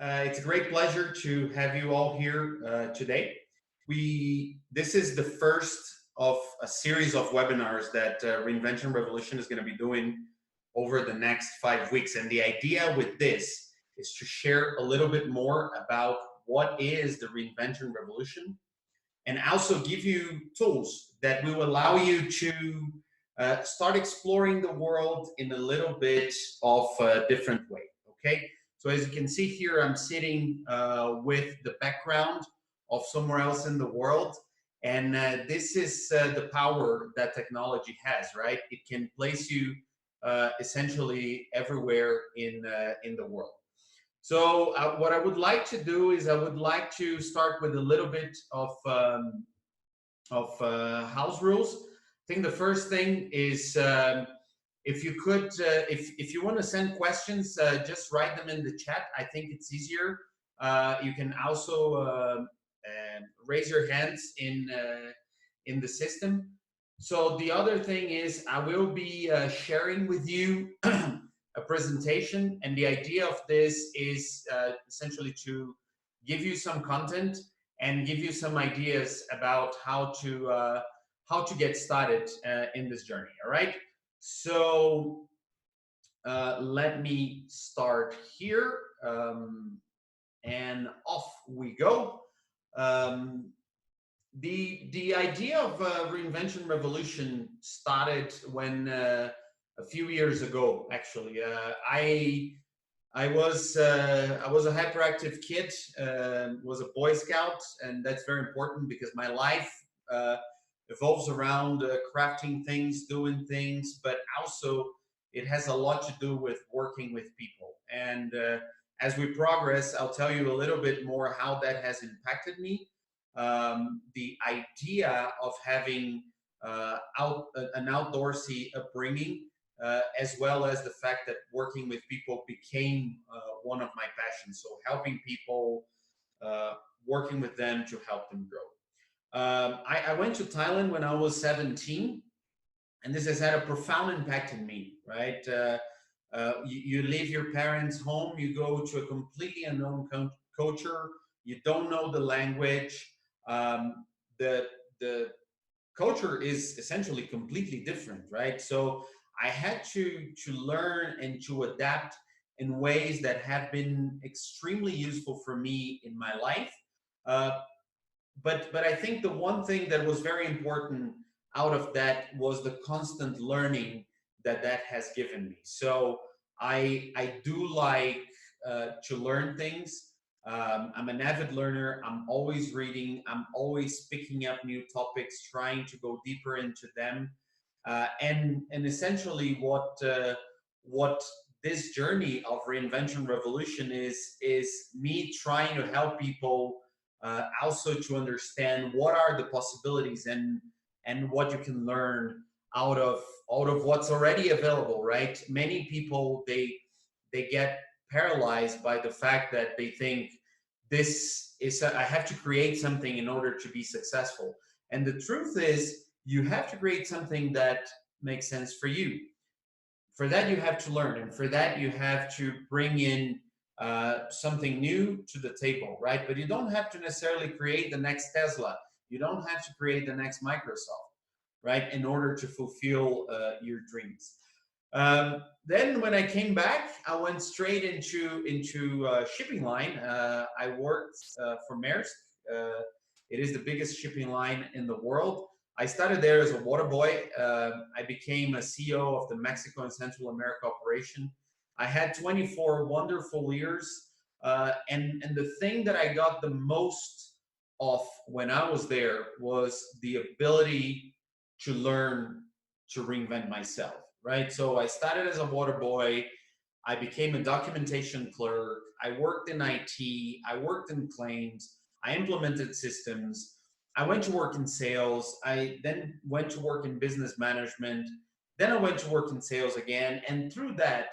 It's a great pleasure to have you all here today. This is the first of a series of webinars that Reinvention Revolution is going to be doing over the next 5 weeks. And the idea with this is to share a little bit more about what is the Reinvention Revolution, and also give you tools that will allow you to start exploring the world in a little bit of a different way. Okay, so as you can see here, I'm sitting with the background of somewhere else in the world, and this is the power that technology has, right? It can place you essentially everywhere in the world. So what I would like to do is I would like to start with a little bit of house rules. I think the first thing is if you could, if you want to send questions, just write them in the chat. I think it's easier. You can also raise your hands in the system. So the other thing is I will be sharing with you a presentation, and the idea of this is essentially to give you some content and give you some ideas about how to get started in this journey. All right. So let me start here, and off we go. The idea of Reinvention Revolution started when a few years ago. Actually, I was a hyperactive kid, was a Boy Scout, and that's very important because my life evolves around crafting things, doing things, but also it has a lot to do with working with people. And as we progress, I'll tell you a little bit more how that has impacted me. The idea of having an outdoorsy upbringing, as well as the fact that working with people became one of my passions. So helping people, working with them to help them grow. I went to Thailand when I was 17, and this has had a profound impact in me, right? You leave your parents' home, you go to a completely unknown culture, you don't know the language. The culture is essentially completely different, right? So I had to learn and to adapt in ways that have been extremely useful for me in my life. Uh, but I think the one thing that was very important out of that was the constant learning that has given me. So I do like to learn things. I'm an avid learner. I'm always reading. I'm always picking up new topics, trying to go deeper into them. And essentially, what this journey of Reinvention Revolution is me trying to help people also to understand what are the possibilities and what you can learn out of what's already available. Right? Many people they get paralyzed by the fact that they think this is I have to create something in order to be successful. And the truth is, you have to create something that makes sense for you. For that, you have to learn, and for that, you have to bring in something new to the table, right? But you don't have to necessarily create the next Tesla. You don't have to create the next Microsoft, right? In order to fulfill your dreams. Then when I came back, I went straight into shipping line. I worked for Maersk. It is the biggest shipping line in the world. I started there as a water boy. I became a CEO of the Mexico and Central America operation. I had 24 wonderful years. And the thing that I got the most of when I was there was the ability to learn to reinvent myself, right? So I started as a water boy. I became a documentation clerk. I worked in IT. I worked in claims. I implemented systems. I went to work in sales. I then went to work in business management. Then I went to work in sales again. And through that,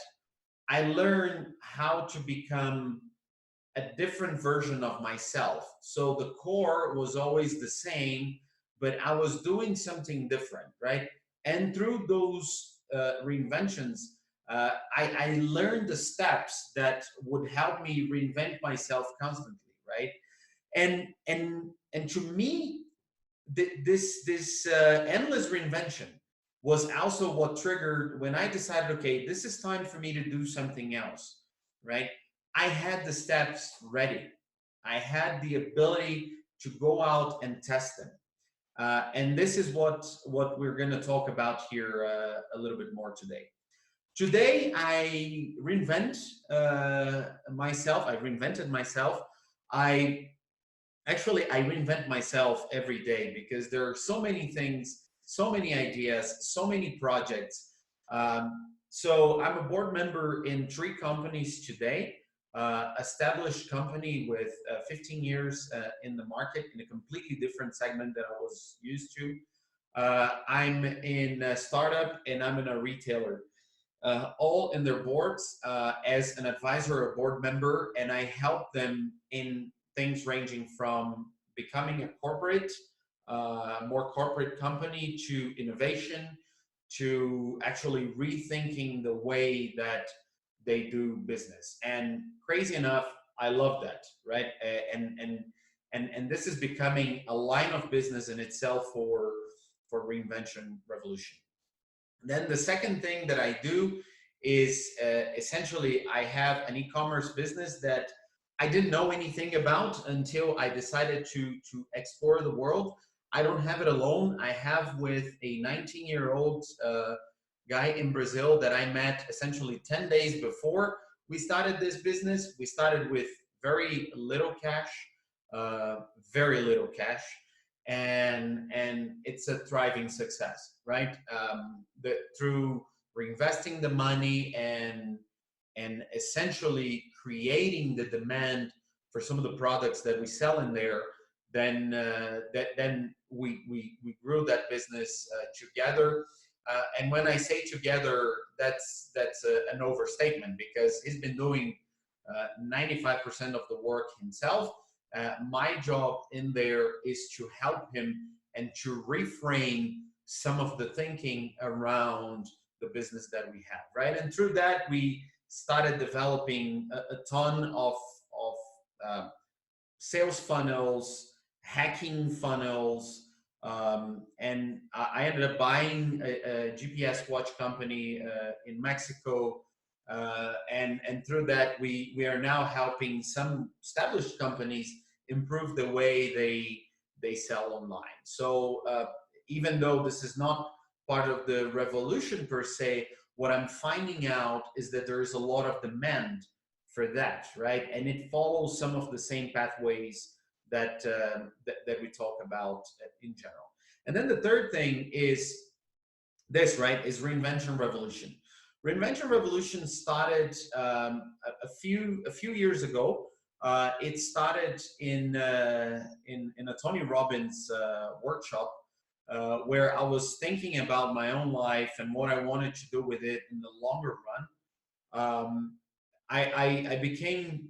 I learned how to become a different version of myself. So the core was always the same, but I was doing something different, right? And through those reinventions, I learned the steps that would help me reinvent myself constantly, right? And to me, this endless reinvention was also what triggered when I decided, okay, this is time for me to do something else, right? I had the steps ready. I had the ability to go out and test them. And this is what we're going to talk about here a little bit more today. Today, I reinvent myself. I reinvented myself. I Actually, I reinvent myself every day because there are so many things, so many ideas, so many projects. So I'm a board member in 3 companies today. Established company with 15 years in the market in a completely different segment than I was used to. I'm in a startup and I'm in a retailer, all in their boards as an advisor or board member, and I help them in things ranging from becoming a corporate, more corporate company to innovation, to actually rethinking the way that they do business. And crazy enough, I love that, right? And this is becoming a line of business in itself for Reinvention Revolution. Then the second thing that I do is essentially I have an e-commerce business that I didn't know anything about until I decided to explore the world. I don't have it alone. I have with a 19-year-old guy in Brazil that I met essentially 10 days before we started this business. We started with very little cash, uh, very little cash, and it's a thriving success, right? Through reinvesting the money and essentially creating the demand for some of the products that we sell in there, then we grew that business together. And when I say together, that's an overstatement because he's been doing 95% of the work himself. My job in there is to help him and to reframe some of the thinking around the business that we have, right? And through that, we started developing a ton of sales funnels, hacking funnels, and I ended up buying a GPS watch company in Mexico, and through that we are now helping some established companies improve the way they sell online. So even though this is not part of the revolution per se, what I'm finding out is that there is a lot of demand for that, right? And it follows some of the same pathways that we talk about in general. And then the third thing is this, right? Is Reinvention Revolution. Reinvention Revolution started a few years ago. It started in a Tony Robbins workshop where I was thinking about my own life and what I wanted to do with it in the longer run. Um, I became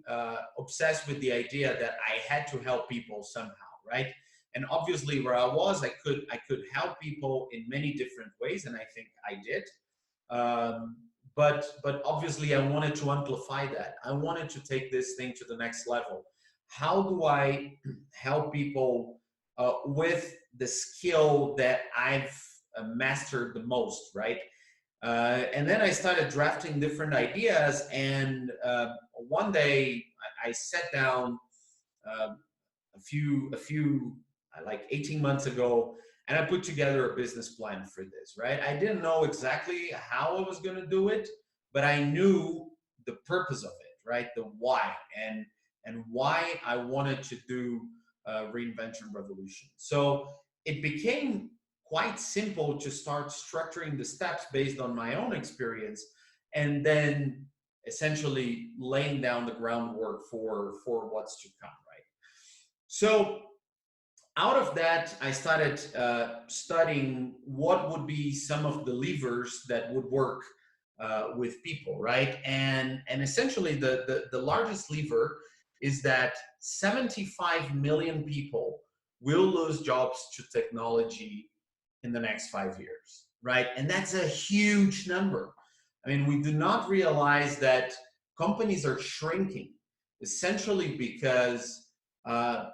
obsessed with the idea that I had to help people somehow, right? And obviously, where I was, I could help people in many different ways, and I think I did. But obviously, I wanted to amplify that. I wanted to take this thing to the next level. How do I help people with the skill that I've mastered the most, right? And then I started drafting different ideas. And one day I sat down uh, like 18 months ago, and I put together a business plan for this, right? I didn't know exactly how I was going to do it, but I knew the purpose of it, right? The why and why I wanted to do Reinvention Revolution. So it became quite simple to start structuring the steps based on my own experience, and then essentially laying down the groundwork for what's to come, right? So out of that, I started studying what would be some of the levers that would work with people, right? And essentially, the largest lever is that 75 million people will lose jobs to technology in the next 5 years, right? And that's a huge number. I mean, we do not realize that companies are shrinking essentially because uh,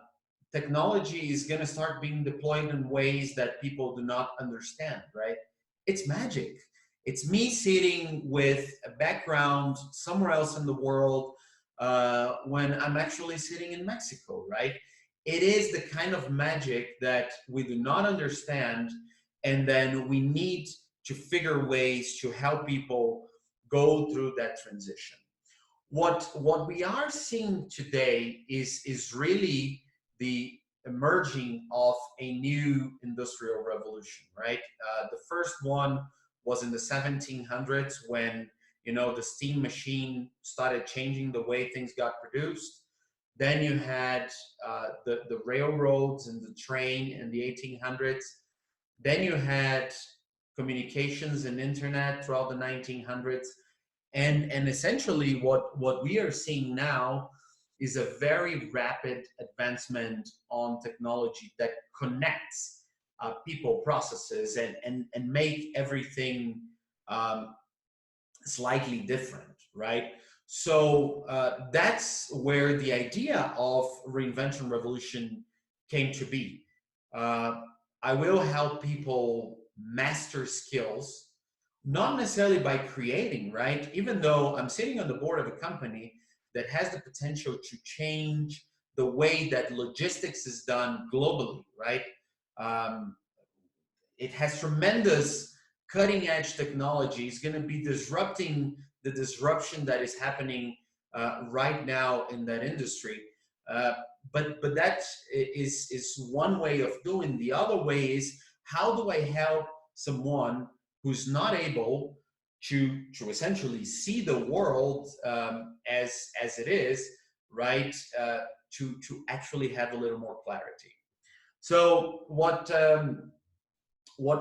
technology is going to start being deployed in ways that people do not understand, right? It's magic. It's me sitting with a background somewhere else in the world when I'm actually sitting in Mexico, right? It is the kind of magic that we do not understand, and then we need to figure ways to help people go through that transition. What we are seeing today is really the emerging of a new industrial revolution, right? The first one was in the 1700s when the steam machine started changing the way things got produced. Then you had the railroads and the train in the 1800s. Then you had communications and internet throughout the 1900s, and essentially what we are seeing now is a very rapid advancement on technology that connects people, processes, and make everything um, slightly different, right? So that's where the idea of reinvention revolution came to be. uh, I will help people master skills, not necessarily by creating, right? Even though I'm sitting on the board of a company that has the potential to change the way that logistics is done globally, right? Um, it has tremendous cutting edge technology. It's going to be disrupting the disruption that is happening right now in that industry. Uh, but that is one way of doing. The other way is, how do I help someone who's not able to essentially see the world as it is, right? To actually have a little more clarity. So what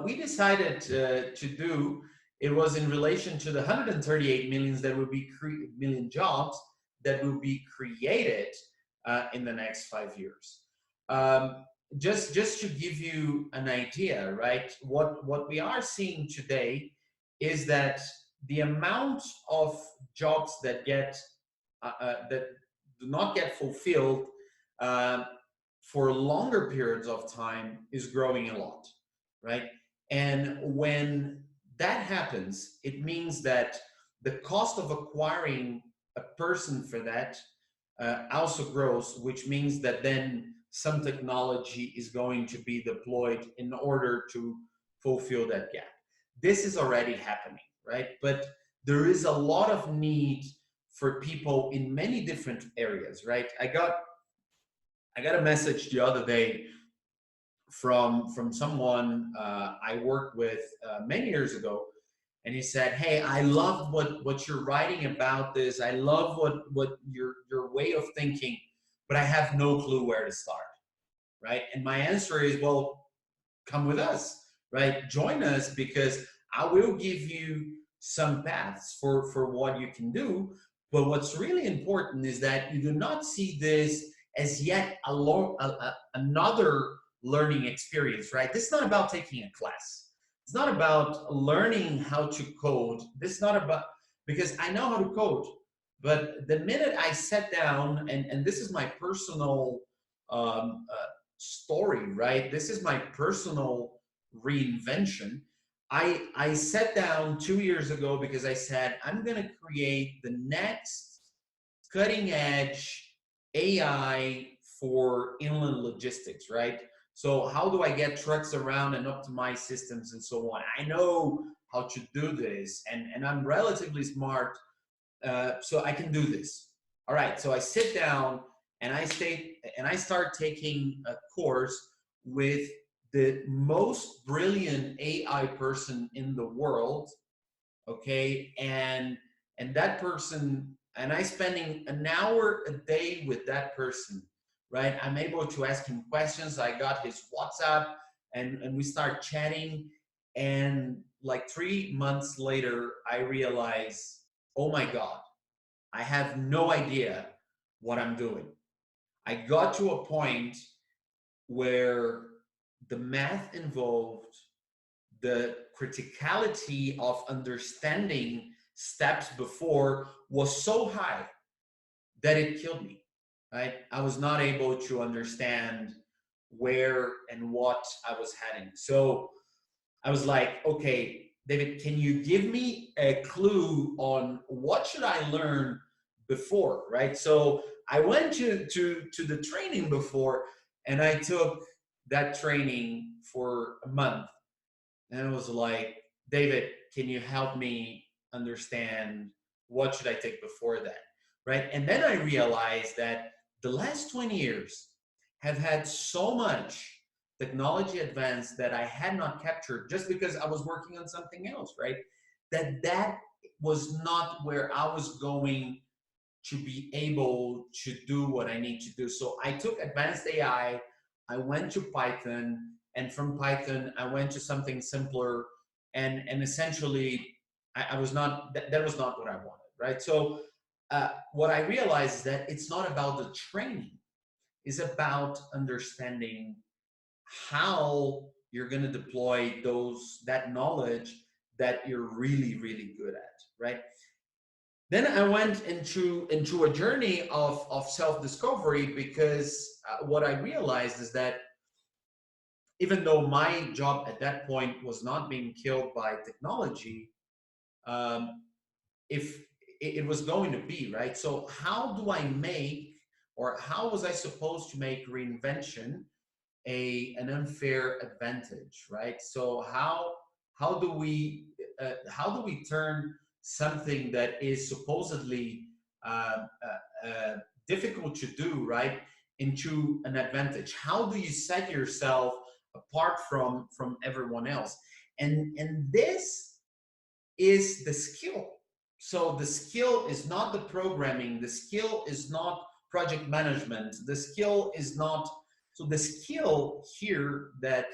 we decided to do, it was in relation to the 138 millions that will be million jobs that will be created in the next 5 years. Um, just to give you an idea, right? What we are seeing today is that the amount of jobs that do not get fulfilled uh, for longer periods of time is growing a lot, right? And when that happens, it means that the cost of acquiring a person for that also grows, which means that then some technology is going to be deployed in order to fulfill that gap. This is already happening, right? But there is a lot of need for people in many different areas, right? I got a message the other day from someone I worked with many years ago, and he said, "Hey, I love what you're writing about this. I love what your way of thinking, but I have no clue where to start." Right? And my answer is, well, come with us, right? Join us, because I will give you some paths for what you can do. But what's really important is that you do not see this as yet another learning experience, right? This is not about taking a class. It's not about learning how to code. This is not about, because I know how to code, but the minute I sat down, and this is my personal story, right? This is my personal reinvention. I sat down 2 years ago because I said, I'm going to create the next cutting edge AI for inland logistics, right? So how do I get trucks around and optimize systems and so on? I know how to do this, and I'm relatively smart, so I can do this. All right, so I sit down and I start taking a course with the most brilliant AI person in the world, okay, and that person, and I spending an hour a day with that person, right? I'm able to ask him questions. I got his WhatsApp, and we start chatting, and like 3 months later, I realize, oh my God, I have no idea what I'm doing. I got to a point where the math involved, the criticality of understanding steps before was so high that it killed me, right? I was not able to understand where and what I was heading. So I was like, okay, David, can you give me a clue on what should I learn before, right? So I went to the training before, and I took that training for a month, and I was like, David, can you help me understand what should I take before that, right? And then I realized that the last 20 years have had so much technology advance that I had not captured just because I was working on something else, right? That was not where I was going to be able to do what I need to do. So I took advanced AI, I went to Python, and from Python, I went to something simpler. And essentially, I was not, that was not what I wanted, right? So what I realized is that it's not about the training, it's about understanding how you're going to deploy that knowledge that you're really, really good at, right? Then I went into a journey of self-discovery because what I realized is that even though my job at that point was not being killed by technology, um, if it was going to be, right? So how do I make, or how was I supposed to make reinvention an unfair advantage, right? So how do we turn something that is supposedly uh, difficult to do, right, into an advantage? How do you set yourself apart from everyone else? And this is the skill. So the skill is not the programming, the skill is not project management, the skill is not, so the skill here that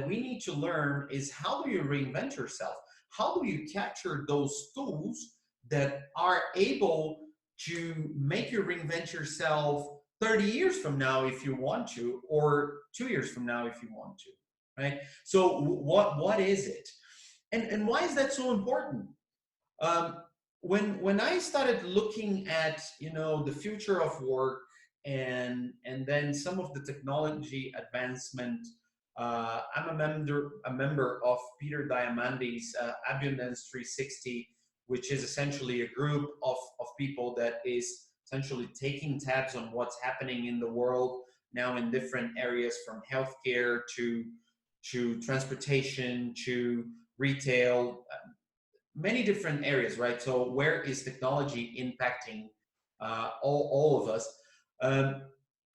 we need to learn is how do you reinvent yourself? How do you capture those tools that are able to make you reinvent yourself 30 years from now if you want to, or 2 years from now if you want to, right? So what is it? And why is that so important? Um, when I started looking at, you know, the future of work, and then some of the technology advancement, I'm a member of Peter Diamandis Abundance 360, which is essentially a group of people that is essentially taking tabs on what's happening in the world now in different areas, from healthcare to transportation to retail, many different areas, right? So where is technology impacting all of us? Um,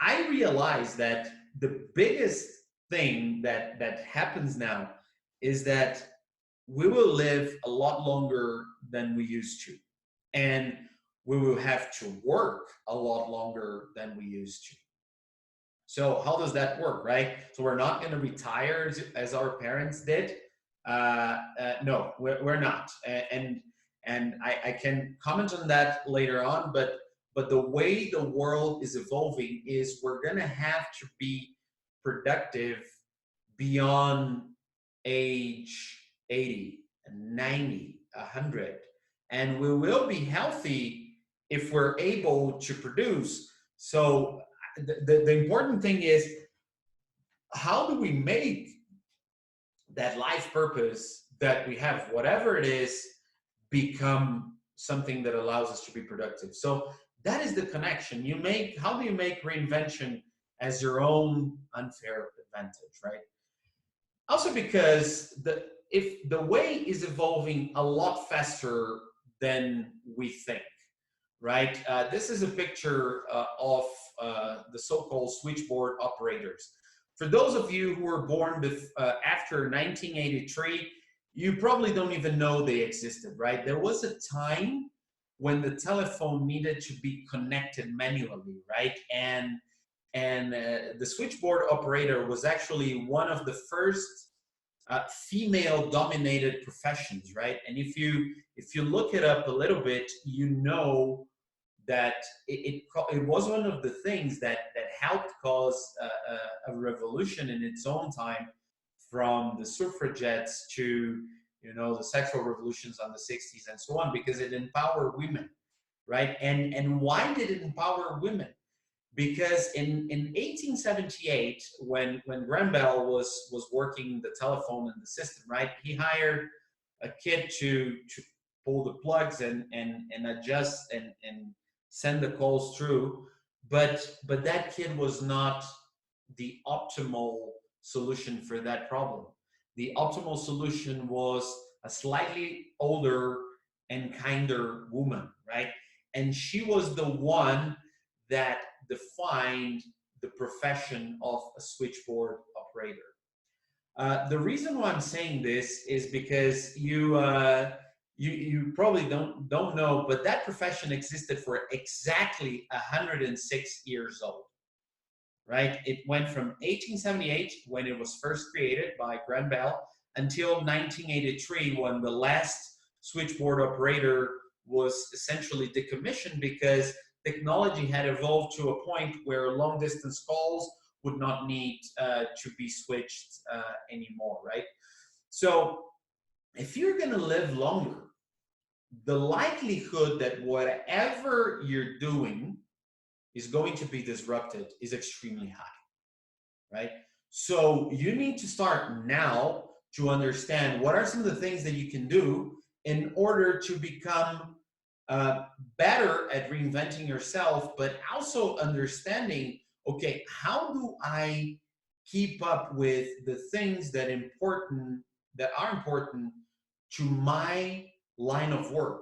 I realize that the biggest thing that happens now is that we will live a lot longer than we used to, and we will have to work a lot longer than we used to. So how does that work, right? So we're not going to retire as our parents did. No, we're not, and I can comment on that later on. But the way the world is evolving is we're going to have to be productive beyond age 80, 90, 100, and we will be healthy if we're able to produce. So the important thing is, how do we make that life purpose that we have, whatever it is, become something that allows us to be productive? So that is the connection. How do you make reinvention as your own unfair advantage, right? Also because if the way is evolving a lot faster than we think, right? This is a picture of the so-called switchboard operators. For those of you who were born after 1983, you probably don't even know they existed, right? There was a time when the telephone needed to be connected manually, right? And the switchboard operator was actually one of the first female-dominated professions, right? And if you look it up a little bit, you know that it was one of the things that helped cause a revolution in its own time, from the suffragettes to, the sexual revolutions on the 60s and so on, because it empowered women, right? And why did it empower women? Because in 1878, when Graham Bell was working the telephone and the system, right, he hired a kid to pull the plugs and adjust and send the calls through, but that kid was not the optimal solution for that problem. The optimal solution was a slightly older and kinder woman, right? And she was the one that defined the profession of a switchboard operator. The reason why I'm saying this is because you probably don't know, but that profession existed for exactly 106 years old, right? It went from 1878, when it was first created by Graham Bell, until 1983, when the last switchboard operator was essentially decommissioned because technology had evolved to a point where long distance calls would not need to be switched anymore, right? So if you're going to live longer, the likelihood that whatever you're doing is going to be disrupted is extremely high, right? So you need to start now to understand what are some of the things that you can do in order to become better at reinventing yourself, but also understanding, okay, how do I keep up with the things that are important to my line of work,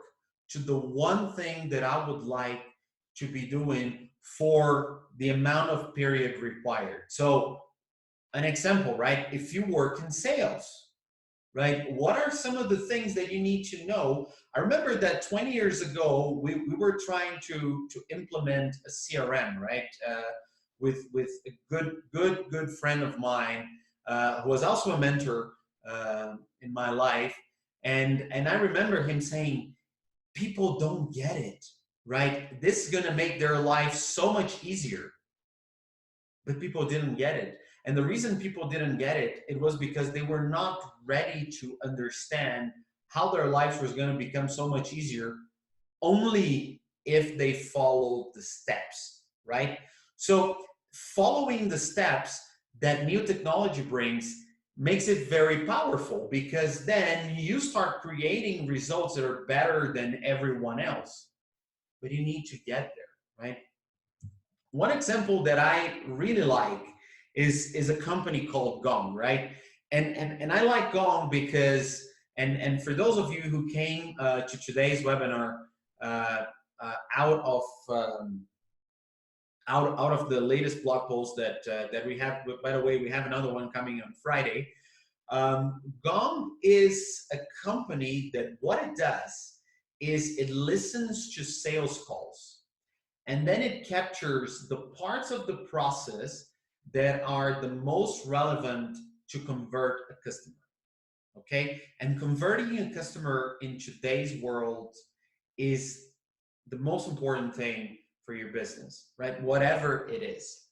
to the one thing that I would like to be doing for the amount of period required. So an example, right? If you work in sales, right? What are some of the things that you need to know? I remember that 20 years ago, we were trying to implement a CRM, right? With a good friend of mine who was also a mentor in my life. And I remember him saying, people don't get it, right? This is going to make their life so much easier. But people didn't get it. And the reason people didn't get it, it was because they were not ready to understand how their lives was going to become so much easier only if they followed the steps, right? So following the steps that new technology brings makes it very powerful, because then you start creating results that are better than everyone else. But you need to get there, right? One example that I really like is a company called Gong, right? And I like Gong because, and for those of you who came to today's webinar uh, out of out of the latest blog post that we have. By the way, we have another one coming on Friday. Gong is a company that what it does is it listens to sales calls, and then it captures the parts of the process that are the most relevant to convert a customer. Okay, and converting a customer in today's world is the most important thing for your business, right? Whatever it is.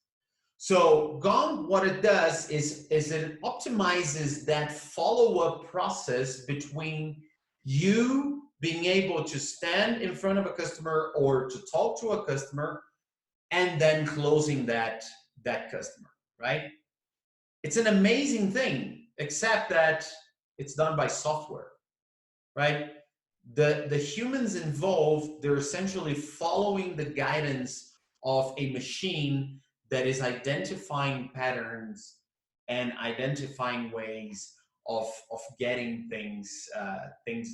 So Gong, what it does is it optimizes that follow-up process between you being able to stand in front of a customer or to talk to a customer and then closing that customer, right? It's an amazing thing, except that it's done by software, right? The humans involved, they're essentially following the guidance of a machine that is identifying patterns and identifying ways of getting things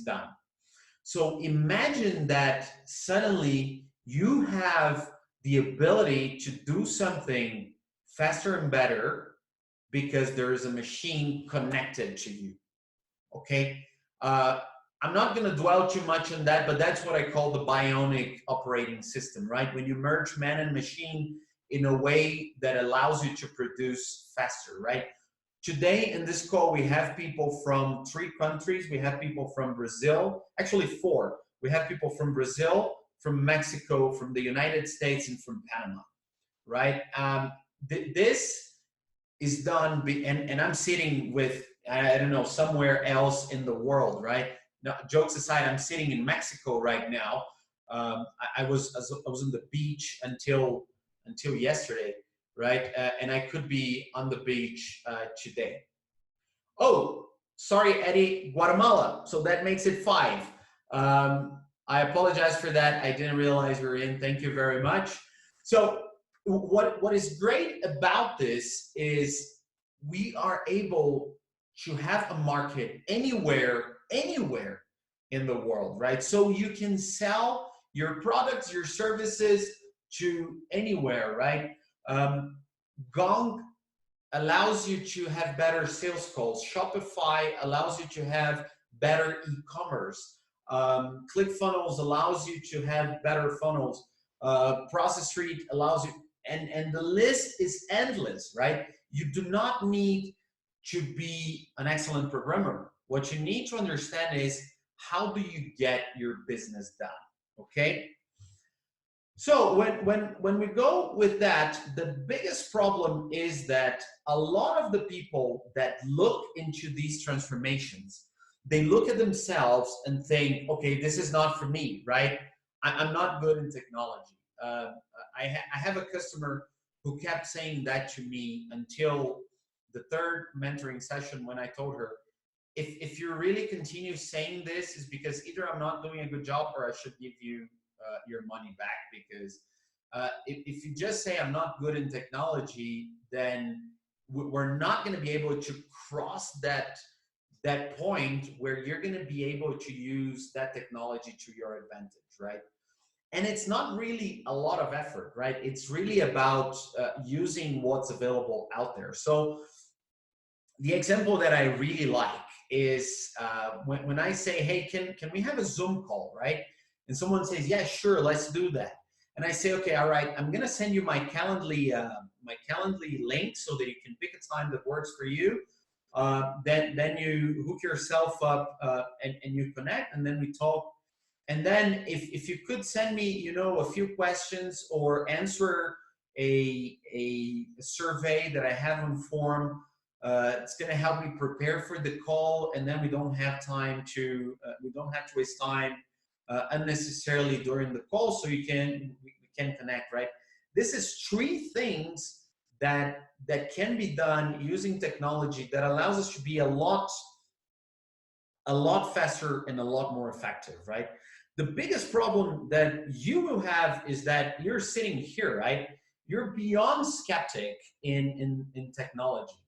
done. So imagine that suddenly you have the ability to do something faster and better because there is a machine connected to you. Okay. I'm not going to dwell too much on that, but that's what I call the bionic operating system, right? When you merge man and machine in a way that allows you to produce faster, right? Today in this call, we have people from 3 countries. We have people from Brazil, actually 4. We have people from Brazil, from Mexico, from the United States, and from Panama, right? This is done, and I'm sitting with I don't know, somewhere else in the world, right? No, jokes aside, I'm sitting in Mexico right now. I was on the beach until yesterday, right? And I could be on the beach today. Oh, sorry, Eddie, Guatemala. So that makes it 5. I apologize for that. I didn't realize we were in. Thank you very much. So what is great about this is we are able to have a market anywhere in the world, right? So you can sell your products, your services to anywhere, right? Um, Gong allows you to have better sales calls. Shopify allows you to have better e-commerce. ClickFunnels allows you to have better funnels. Process Street allows you, and the list is endless, right? You do not need to be an excellent programmer. What you need to understand is how do you get your business done, okay? So when we go with that, the biggest problem is that a lot of the people that look into these transformations, they look at themselves and think, okay, this is not for me, right? I'm not good in technology. I have a customer who kept saying that to me until the third mentoring session when I told her, if you really continue saying this is because either I'm not doing a good job or I should give you your money back, because if you just say I'm not good in technology, then we're not going to be able to cross that point where you're going to be able to use that technology to your advantage, right? And it's not really a lot of effort, right? It's really about using what's available out there. So the example that I really like is when I say, hey, can we have a Zoom call, right? And someone says, yeah, sure, let's do that. And I say, okay, all right, I'm gonna send you my Calendly link so that you can pick a time that works for you. Then you hook yourself up and you connect, and then we talk. And then if you could send me, a few questions or answer a survey that I have on form, it's going to help me prepare for the call, and then we don't have to waste time unnecessarily during the call, so we can connect, right? This is 3 things that can be done using technology that allows us to be a lot faster and a lot more effective, right? The biggest problem that you will have is that you're sitting here, right? You're beyond skeptic in technology.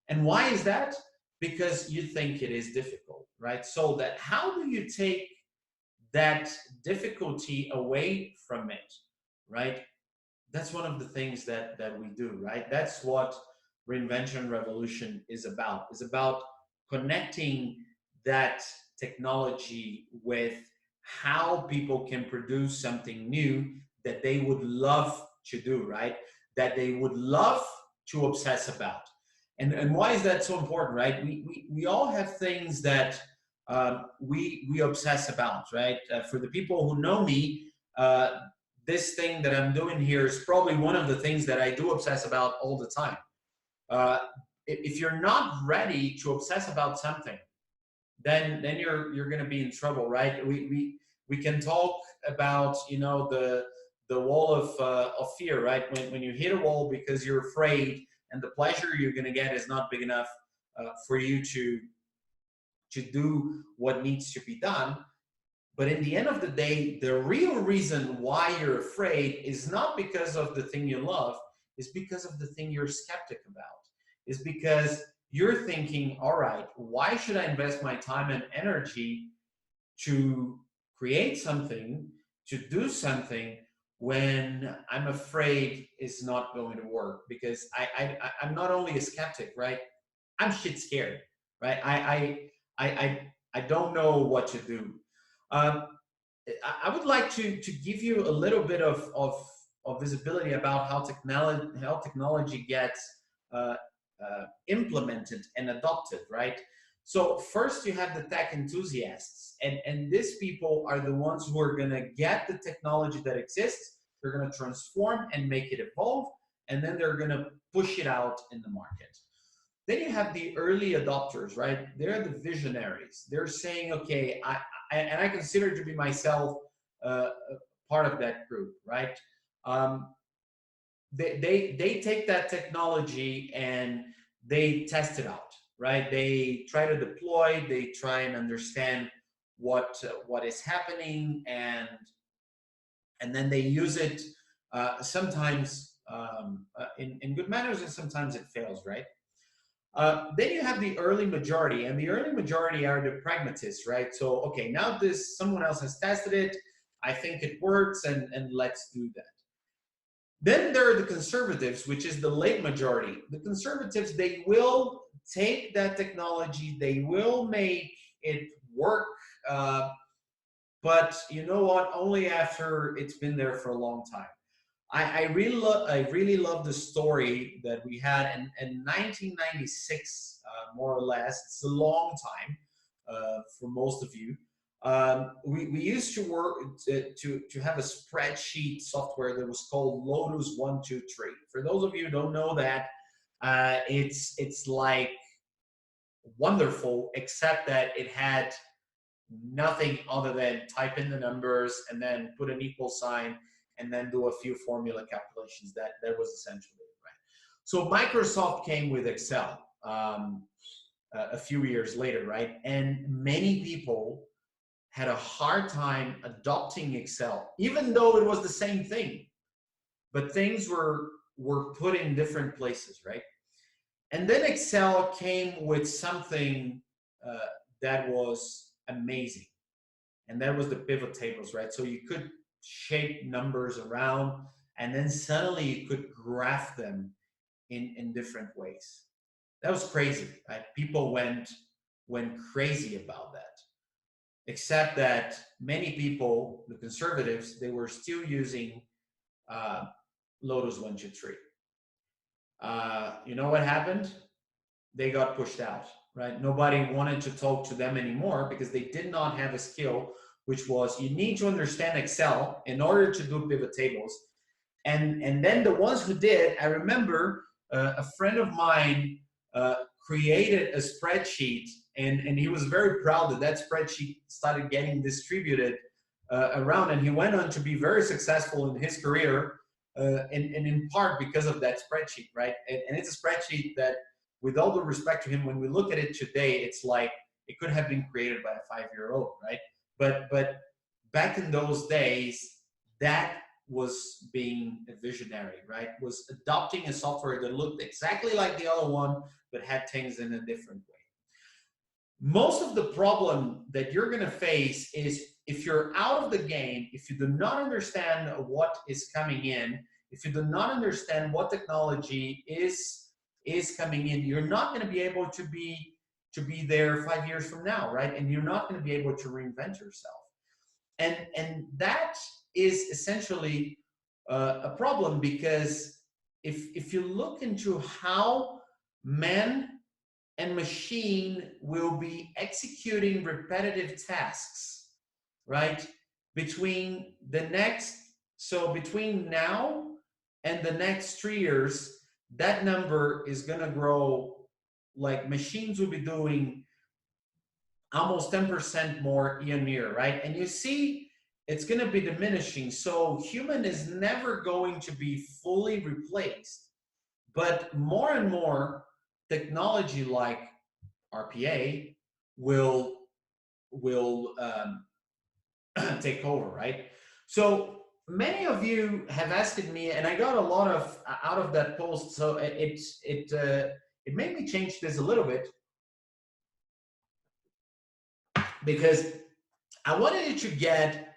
And why is that? Because you think it is difficult, right? So that how do you take that difficulty away from it, right? That's one of the things that we do, right? That's what Reinvention Revolution is about. Is about connecting that technology with how people can produce something new that they would love to do, right? That they would love to obsess about. And why is that so important, right? We all have things that we obsess about, right? For the people who know me, this thing that I'm doing here is probably one of the things that I do obsess about all the time. Uh, if you're not ready to obsess about something, then you're going to be in trouble, right? We can talk about the wall of fear, right? When you hit a wall because you're afraid, and the pleasure you're going to get is not big enough for you to do what needs to be done. But in the end of the day, the real reason why you're afraid is not because of the thing you love, is because of the thing you're skeptic about. Is because you're thinking, all right, why should I invest my time and energy to create something, to do something, when I'm afraid it's not going to work? Because I'm not only a skeptic, right? I'm shit scared, right? I don't know what to do. Um, I would like to give you a little bit of visibility about how technology gets implemented and adopted, right? So first you have the tech enthusiasts, and these people are the ones who are going to get the technology that exists, they're going to transform and make it evolve, and then they're going to push it out in the market. Then you have the early adopters, right? They're the visionaries. They're saying, okay, and I consider to be myself part of that group, right? Um, they take that technology and they test it out, right? They try to deploy, they try and understand what is happening, and then they use it sometimes in good manners, and sometimes it fails, right? Then you have the early majority, and the early majority are the pragmatists, right? So, okay, now this someone else has tested it. I think it works, and let's do that. Then there are the conservatives, which is the late majority. The conservatives, they will take that technology, they will make it work, uh, but you know what? Only after it's been there for a long time. I really love the story that we had in 1996, more or less. It's a long time for most of you. We used to work to have a spreadsheet software that was called Lotus 123. For those of you who don't know that, it's like wonderful, except that it had nothing other than type in the numbers and then put an equal sign and then do a few formula calculations. That was essentially it, right? So Microsoft came with Excel a few years later, right? And many people had a hard time adopting Excel, even though it was the same thing, but things were put in different places, right? And then Excel came with something uh, that was amazing, and that was the pivot tables, right? So you could shape numbers around, and then suddenly you could graph them in different ways. That was crazy, right? People went crazy about that. Except that many people, the conservatives, they were still using uh, Lotus 123. You know what happened? They got pushed out, right? Nobody wanted to talk to them anymore because they did not have a skill, which was you need to understand Excel in order to do pivot tables. And then the ones who did, I remember a friend of mine created a spreadsheet, and he was very proud that that spreadsheet started getting distributed around, and he went on to be very successful in his career, and in part because of that spreadsheet, right? And it's a spreadsheet that, with all due respect to him, when we look at it today, it's like it could have been created by a 5-year-old, right? But back in those days, that was being a visionary, right? Was adopting a software that looked exactly like the other one, but had things in a different way. Most of the problem that you're going to face is if you're out of the game, if you do not understand what is coming in, if you do not understand what technology is coming in, you're not going to be able to be there 5 years from now, right? And you're not going to be able to reinvent yourself. And that is essentially a problem, because if you look into how man and machine will be executing repetitive tasks, right? Between the next, so between now and the next 3 years, that number is going to grow. Like machines will be doing almost 10% more year on year, right? And you see, it's going to be diminishing. So human is never going to be fully replaced, but more and more technology like RPA will take over, right? So many of you have asked me, and I got a lot of out of that post. So it made me change this a little bit, because I wanted you to get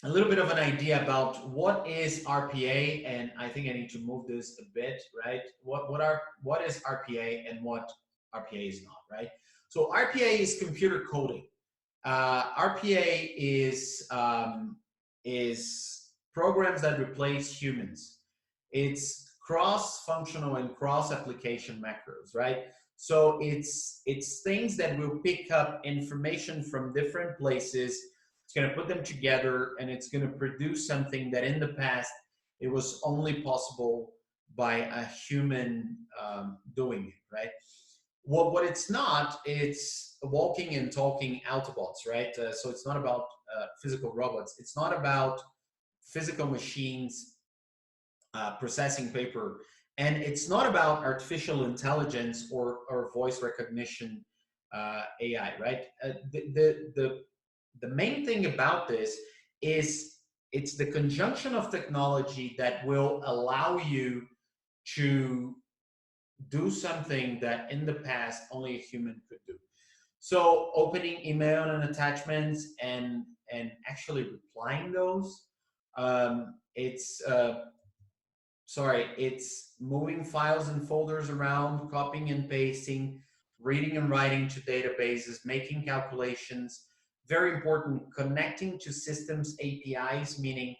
a little bit of an idea about what is RPA, and I think I need to move this a bit, right? What is RPA and what RPA is not, right? So RPA is computer coding. RPA is programs that replace humans. It's cross-functional and cross-application macros, right? So it's things that will pick up information from different places. It's going to put them together, and it's going to produce something that in the past it was only possible by a human doing it, right? what it's not, it's walking and talking Autobots, right? So it's not about physical robots. It's not about physical machines processing paper, and it's not about artificial intelligence or voice recognition AI, right? The main thing about this is it's the conjunction of technology that will allow you to do something that in the past only a human could do. So opening email and attachments and actually replying those, it's it's moving files and folders around, copying and pasting, reading and writing to databases, making calculations. Very important, connecting to systems APIs, meaning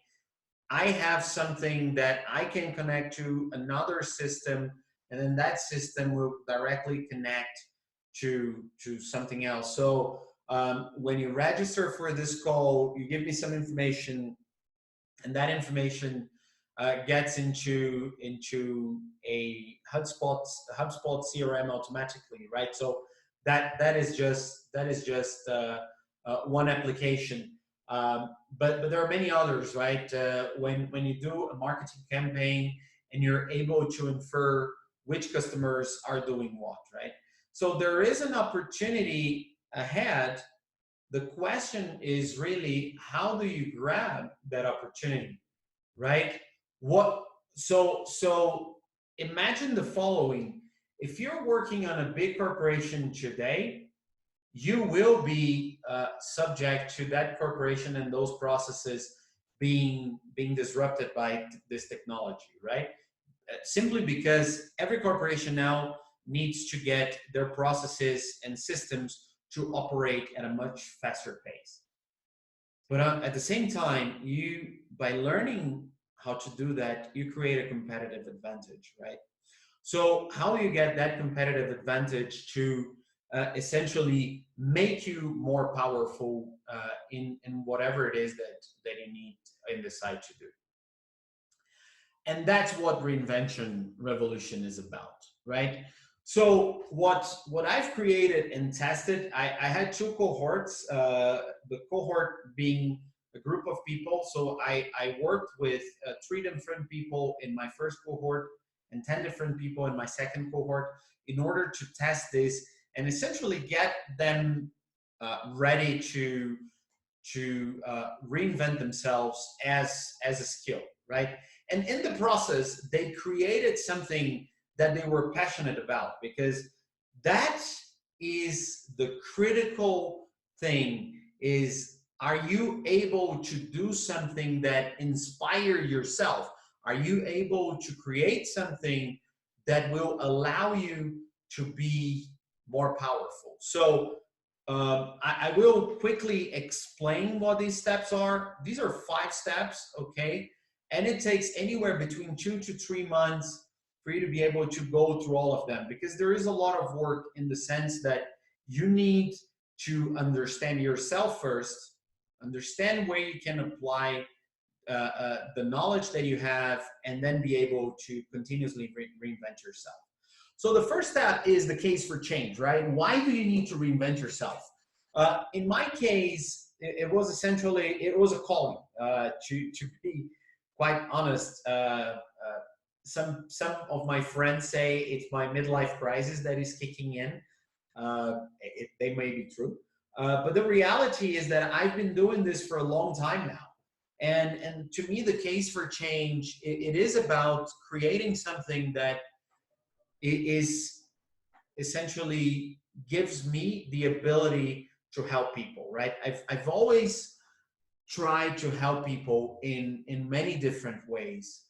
I have something that I can connect to another system, and then that system will directly connect to something else. So when you register for this call, you give me some information, and that information gets into a HubSpot CRM automatically, right? So that is just one application. But there are many others, right? When you do a marketing campaign and you're able to infer which customers are doing what, right? So there is an opportunity ahead. The question is really, how do you grab that opportunity, right? What so imagine the following. If you're working on a big corporation today, you will be subject to that corporation and those processes being disrupted by this technology, right? Simply because every corporation now needs to get their processes and systems to operate at a much faster pace. But at the same time, you by learning how to do that, you create a competitive advantage, right? So how do you get that competitive advantage to essentially make you more powerful in whatever it is that you need and decide to do? And that's what reinvention revolution is about, right? So what I've created and tested, I had two cohorts. The cohort being a group of people. So I worked with three different people in my first cohort and 10 different people in my second cohort in order to test this and essentially get them ready to reinvent themselves as a skill, right? And in the process, they created something that they were passionate about, because that is the critical thing. Is, are you able to do something that inspire yourself? Are you able to create something that will allow you to be more powerful? So I will quickly explain what these steps are. These are 5 steps, okay? And it takes anywhere between 2 to 3 months for you to be able to go through all of them, because there is a lot of work in the sense that you need to understand yourself first, understand where you can apply the knowledge that you have, and then be able to continuously reinvent yourself. So the first step is the case for change, right? Why do you need to reinvent yourself? In my case, it was essentially, it was a calling. To be quite honest, some of my friends say it's my midlife crisis that is kicking in. They may be true, but the reality is that I've been doing this for a long time now. And to me, the case for change, it is about creating something that is essentially gives me the ability to help people, right? I've always tried to help people in many different ways.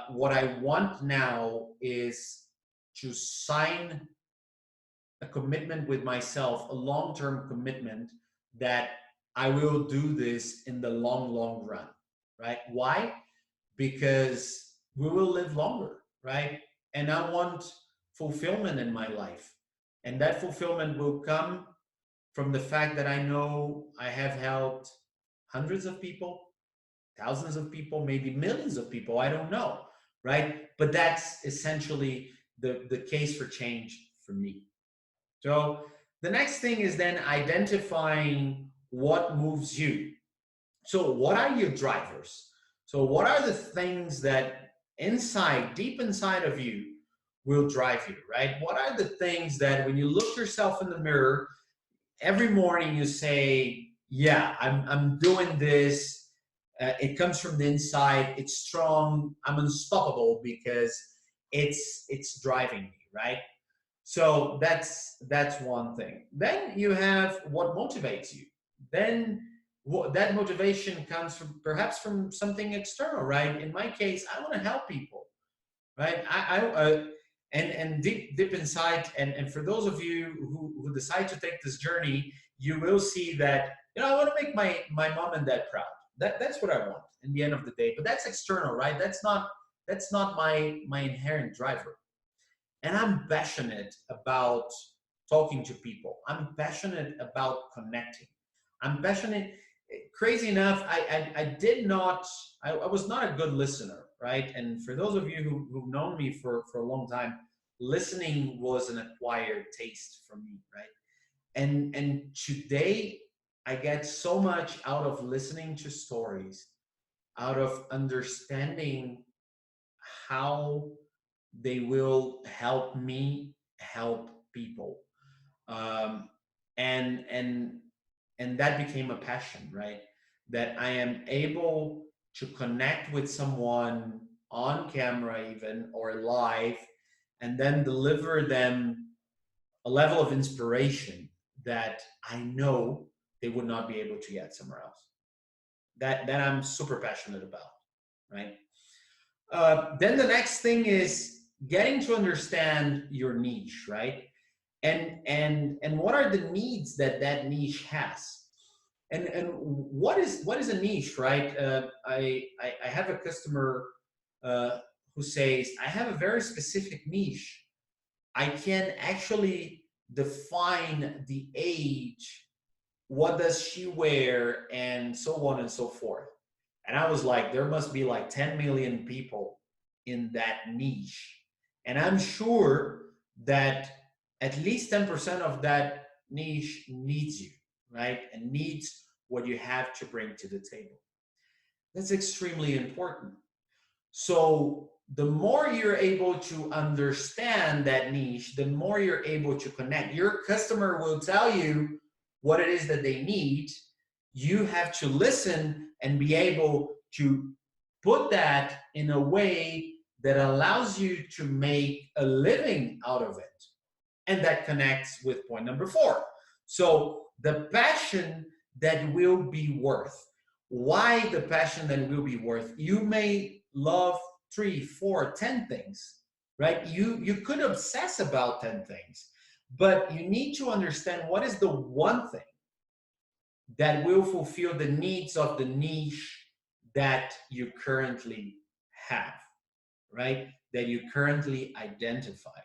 What I want now is to sign a commitment with myself, a long-term commitment that I will do this in the long run, right? Why? Because we will live longer, right? And I want fulfillment in my life. And that fulfillment will come from the fact that I know I have helped hundreds of people, thousands of people, maybe millions of people. I don't know, right? But that's essentially the case for change for me. So the next thing is then identifying what moves you. So what are your drivers? So what are the things that inside, deep inside of you will drive you, right? What are the things that when you look yourself in the mirror every morning you say, yeah, I'm doing this. It comes from the inside. It's strong. I'm unstoppable because it's driving me, right? So that's one thing. Then you have what motivates you. Then that motivation comes from perhaps from something external, right? In my case, I want to help people, right? And deep inside, and for those of you who decide to take this journey, you will see that I want to make my mom and dad proud. That's what I want in the end of the day. But that's external, right? That's not my inherent driver. And I'm passionate about talking to people. I'm passionate about connecting. I'm passionate. Crazy enough, I did not. I was not a good listener, right? And for those of you who've known me for a long time, listening was an acquired taste for me, right? And today I get so much out of listening to stories, out of understanding how they will help me help people. um, and and that became a passion, right? That I am able to connect with someone on camera even or live, and then deliver them a level of inspiration that I know they would not be able to get somewhere else. That I'm super passionate about, right? Then the next thing is getting to understand your niche, right? And what are the needs that niche has? And what is a niche, right? I have a customer uh, who says I have a very specific niche. I can actually define the age, what does she wear, and so on and so forth. And I was like, there must be like 10 million people in that niche. And I'm sure that at least 10% of that niche needs you, right? And needs what you have to bring to the table. That's extremely important. So the more you're able to understand that niche, the more you're able to connect. Your customer will tell you what it is that they need. You have to listen and be able to put that in a way that allows you to make a living out of it. And that connects with point number 4. So the passion that will be worth. Why the passion that will be worth? You may love 3, 4, 10 things, right? You could obsess about 10 things, but you need to understand what is the one thing that will fulfill the needs of the niche that you currently have, right? That you currently identify.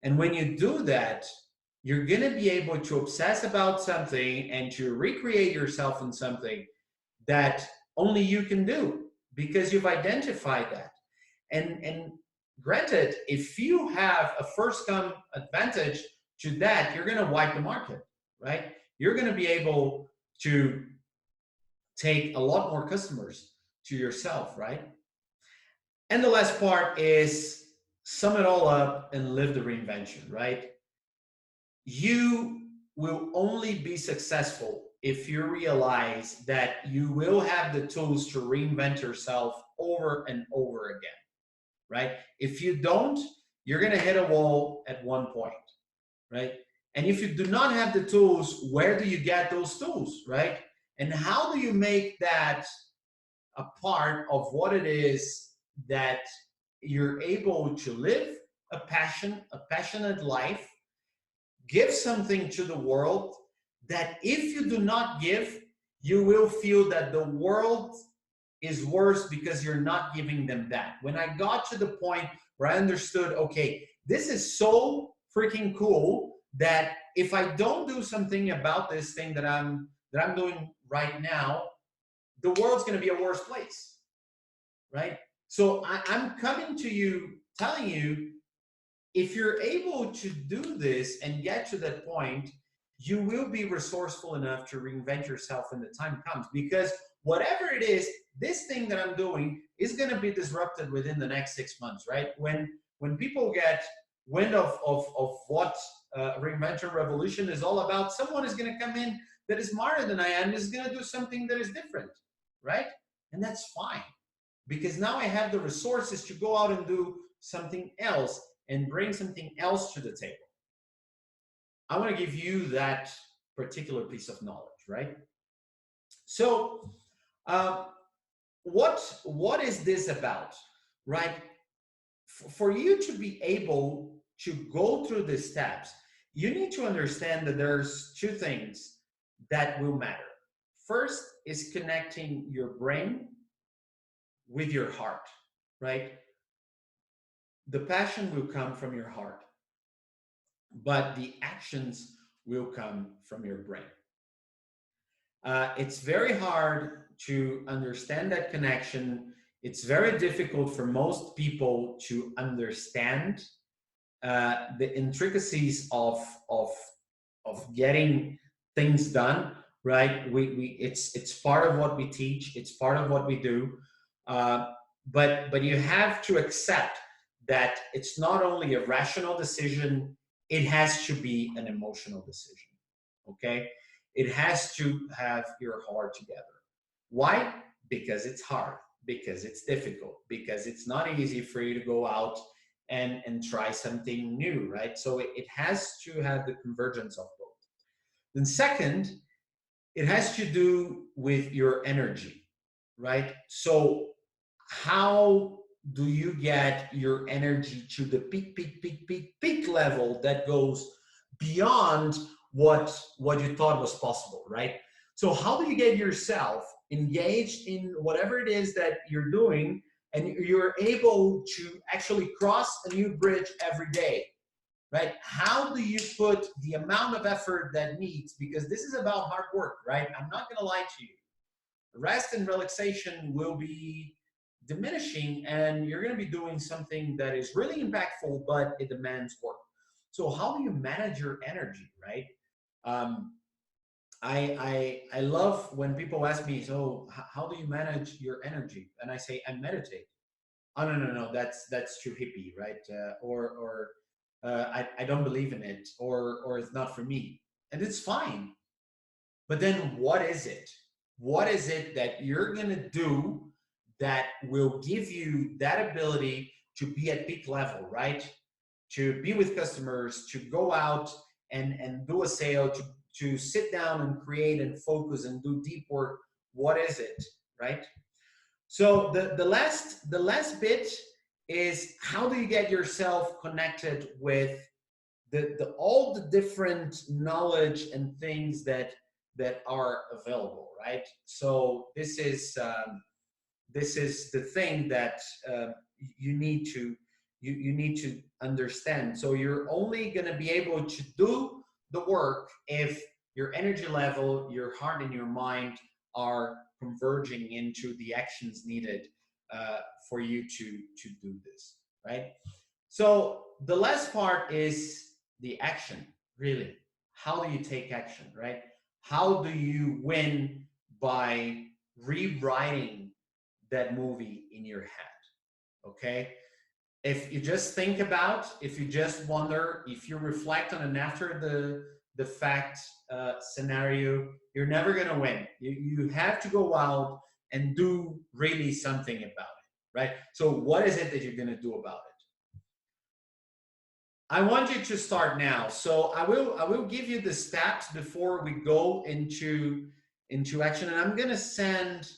And when you do that, you're going to be able to obsess about something and to recreate yourself in something that only you can do because you've identified that. And granted, if you have a first come advantage to that, you're going to wipe the market, right? You're going to be able to take a lot more customers to yourself, right? And the last part is sum it all up and live the reinvention, right? You will only be successful if you realize that you will have the tools to reinvent yourself over and over again, right? If you don't, you're going to hit a wall at one point, right? And if you do not have the tools, where do you get those tools, right? And how do you make that a part of what it is that you're able to live a passionate life, give something to the world that if you do not give, you will feel that the world is worse because you're not giving them that. When I got to the point where I understood, okay, this is so freaking cool that if I don't do something about this thing that I'm doing right now, the world's going to be a worse place, right? So I'm coming to you, telling you if you're able to do this and get to that point, you will be resourceful enough to reinvent yourself when the time comes. Because whatever it is, this thing that I'm doing is going to be disrupted within the next 6 months, right? When people get wind of what Reinvention Revolution is all about, someone is going to come in that is smarter than I am, is going to do something that is different, right? And that's fine, because now I have the resources to go out and do something else and bring something else to the table. I want to give you that particular piece of knowledge, right? So, uh, what is this about, right? For you to be able to go through the steps, you need to understand that there's two things that will matter. First is connecting your brain with your heart, right? The passion will come from your heart, but the actions will come from your brain. It's very hard to understand that connection. It's very difficult for most people to understand the intricacies of getting things done. Right? It's part of what we teach. It's part of what we do. Uh, but you have to accept that it's not only a rational decision, it has to be an emotional decision. Okay, it has to have your heart together. Why? Because it's hard, because it's difficult, because it's not easy for you to go out and try something new, right? So it has to have the convergence of both. Then second, it has to do with your energy, right? So how do you get your energy to the peak level that goes beyond what you thought was possible, right? So how do you get yourself engaged in whatever it is that you're doing, and you're able to actually cross a new bridge every day, right? How do you put the amount of effort that needs, because this is about hard work, right? I'm not going to lie to you. Rest and relaxation will be diminishing, and you're going to be doing something that is really impactful, but it demands work. So how do you manage your energy, right? um, I love when people ask me, so how do you manage your energy? And I say, I meditate. Oh, no, that's too hippie, right? I don't believe in it, or it's not for me. And it's fine. But then what is it? What is it that you're going to do that will give you that ability to be at peak level, right? To be with customers, to go out and do a sale, to sit down and create and focus and do deep work. What is it, right? So the last bit is, how do you get yourself connected with the all the different knowledge and things that are available, right? So this is the thing that you need to you need to understand. So you're only going to be able to do the work if your energy level, your heart, and your mind are converging into the actions needed for you to do this, right? So the last part is the action, really. How do you take action, right? How do you win by rewriting that movie in your head? Okay. If you just think about, if you just wonder, if you reflect on an after the fact scenario, you're never going to win. You have to go out and do really something about it, right? So what is it that you're going to do about it? I want you to start now. So I will give you the steps before we go into action, and I'm gonna send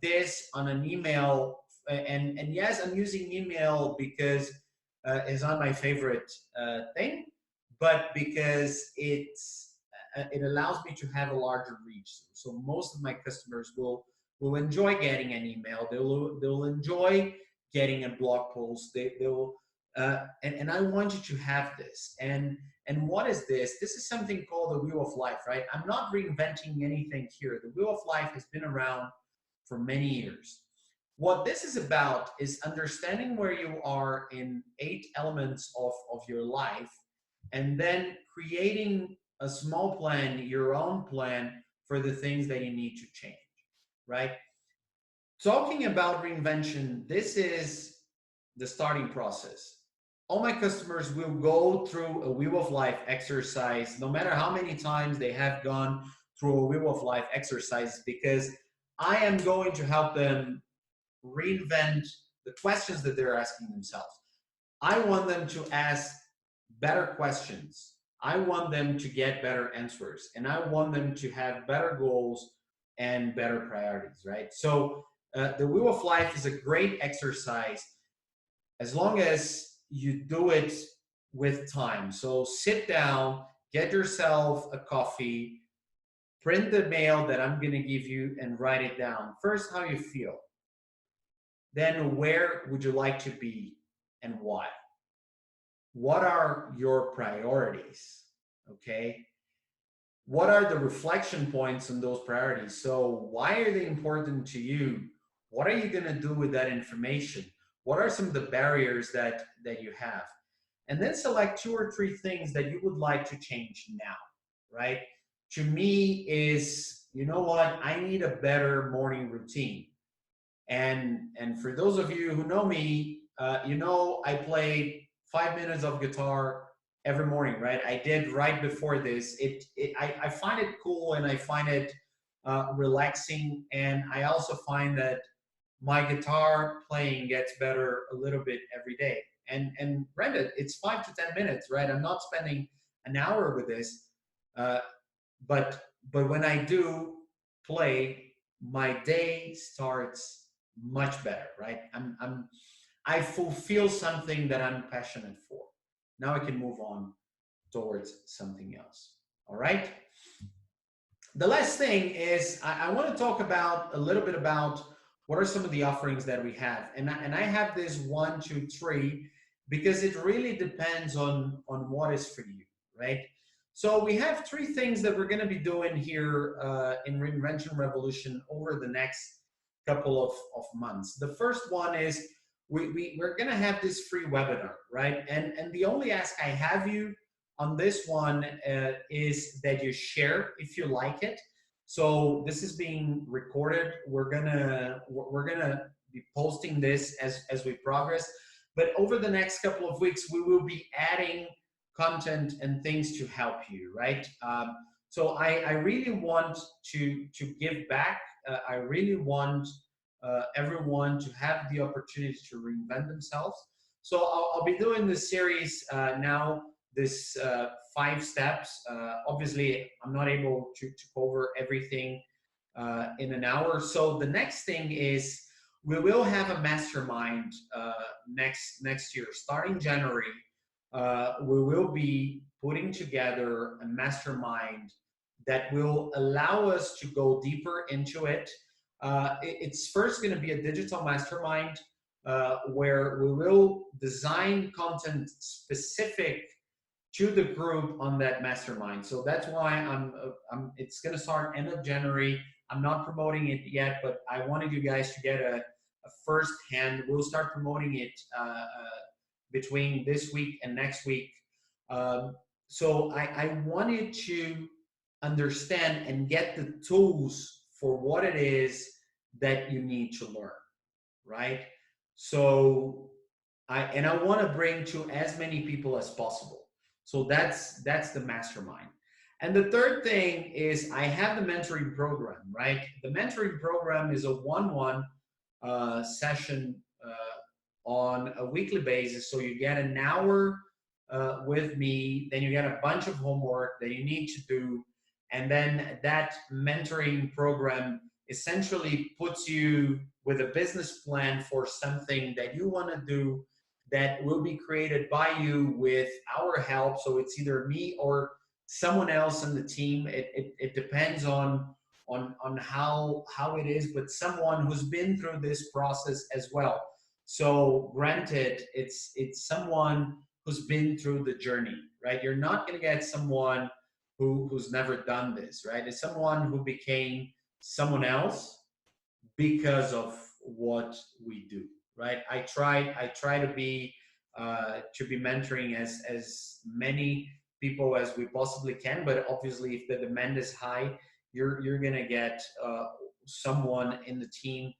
this on an email. And yes, I'm using email because it's not my favorite thing, but because it allows me to have a larger reach. So most of my customers will enjoy getting an email. They'll enjoy getting a blog post. They'll and I want you to have this. And what is this? This is something called the Wheel of Life, right? I'm not reinventing anything here. The Wheel of Life has been around for many years. What this is about is understanding where you are in 8 elements of your life, and then creating a small plan, your own plan for the things that you need to change, right? Talking about reinvention, this is the starting process. All my customers will go through a wheel of life exercise, no matter how many times they have gone through a wheel of life exercise, because I am going to help them reinvent the questions that they're asking themselves. I want them to ask better questions. I want them to get better answers, and I want them to have better goals and better priorities, right? So, the Wheel of Life is a great exercise as long as you do it with time. So, sit down, get yourself a coffee, print the mail that I'm going to give you, and write it down. First, how you feel. Then, where would you like to be and why? What are your priorities? Okay. What are the reflection points on those priorities? So, why are they important to you? What are you going to do with that information? What are some of the barriers that you have? And then select 2 or 3 things that you would like to change now, right? To me, is you know what? I need a better morning routine. And for those of you who know me, I play 5 minutes of guitar every morning, right? I did right before this. I find it cool, and I find it relaxing, and I also find that my guitar playing gets better a little bit every day. And granted, it's 5 to 10 minutes, right? I'm not spending an hour with this, uh, but when I do play, my day starts much better, right? I fulfill something that I'm passionate for. Now I can move on towards something else. All right. The last thing is I want to talk about a little bit about what are some of the offerings that we have, and I have this 1, 2, 3 because it really depends on what is for you, right? So we have 3 things that we're going to be doing here in Reinvention Revolution over the next couple of months. The first one is we're going to have this free webinar, right? And the only ask I have you on this one is that you share if you like it. So this is being recorded. We're gonna be posting this as we progress. But over the next couple of weeks, we will be adding content and things to help you, right? So I really want to give back. I really want everyone to have the opportunity to reinvent themselves. So I'll be doing this series now, this 5 steps. Obviously, I'm not able to cover everything in an hour. So the next thing is we will have a mastermind next year, starting January. We will be putting together a mastermind that will allow us to go deeper into it. It's first going to be a digital mastermind where we will design content specific to the group on that mastermind. So that's why it's going to start end of January. I'm not promoting it yet, but I wanted you guys to get a first hand. We'll start promoting it between this week and next week. So I wanted to understand and get the tools for what it is that you need to learn, right? So I want to bring to as many people as possible. So that's the mastermind. And the third thing is I have the mentoring program, right? The mentoring program is a one-one session on a weekly basis. So you get an hour with me, then you get a bunch of homework that you need to do, and then that mentoring program essentially puts you with a business plan for something that you want to do that will be created by you with our help. So it's either me or someone else on the team. It depends on how it is, but someone who's been through this process as well. So granted, it's someone who's been through the journey, right? You're not going to get someone who's never done this, right? It's someone who became someone else because of what we do, right? I try to be mentoring as many people as we possibly can, but obviously if the demand is high, you're gonna get someone in the team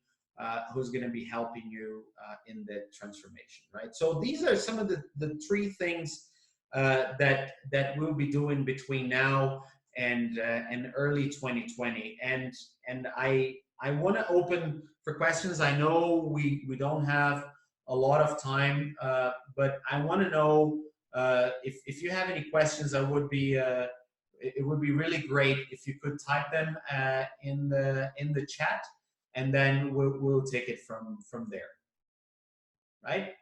who's going to be helping you in the transformation, right? So these are some of the three things that we'll be doing between now and early 2020. And I want to open for questions. I know we don't have a lot of time, but I want to know if you have any questions. It would be really great if you could type them in the chat, and then we'll take it from there, right?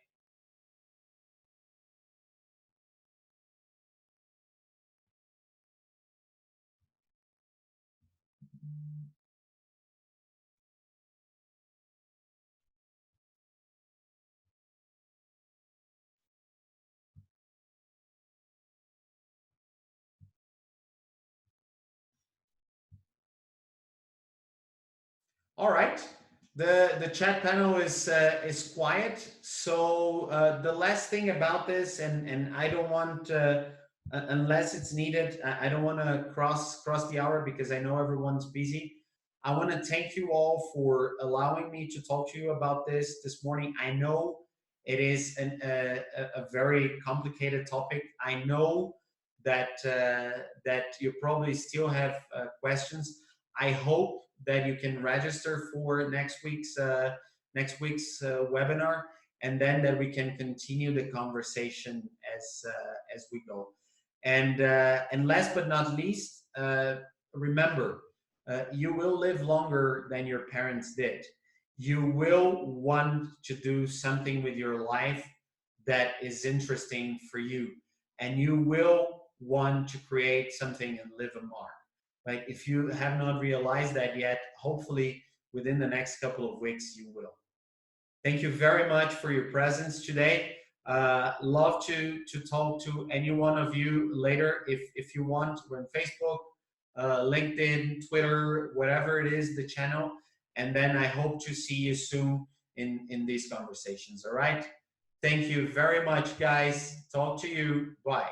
All right. The chat panel is quiet. So the last thing about this, and I don't want unless it's needed, I don't want to cross the hour because I know everyone's busy. I want to thank you all for allowing me to talk to you about this morning. I know it is a very complicated topic. I know that you probably still have questions. I hope that you can register for next week's webinar, and then that we can continue the conversation as we go. And last but not least, remember, you will live longer than your parents did. You will want to do something with your life that is interesting for you, and you will want to create something and leave a mark. Right? If you have not realized that yet, hopefully within the next couple of weeks you will. Thank you very much for your presence today. Love to talk to any one of you later if you want. We're on Facebook, LinkedIn, Twitter, whatever it is, the channel. And then I hope to see you soon in these conversations. All right. Thank you very much, guys. Talk to you. Bye.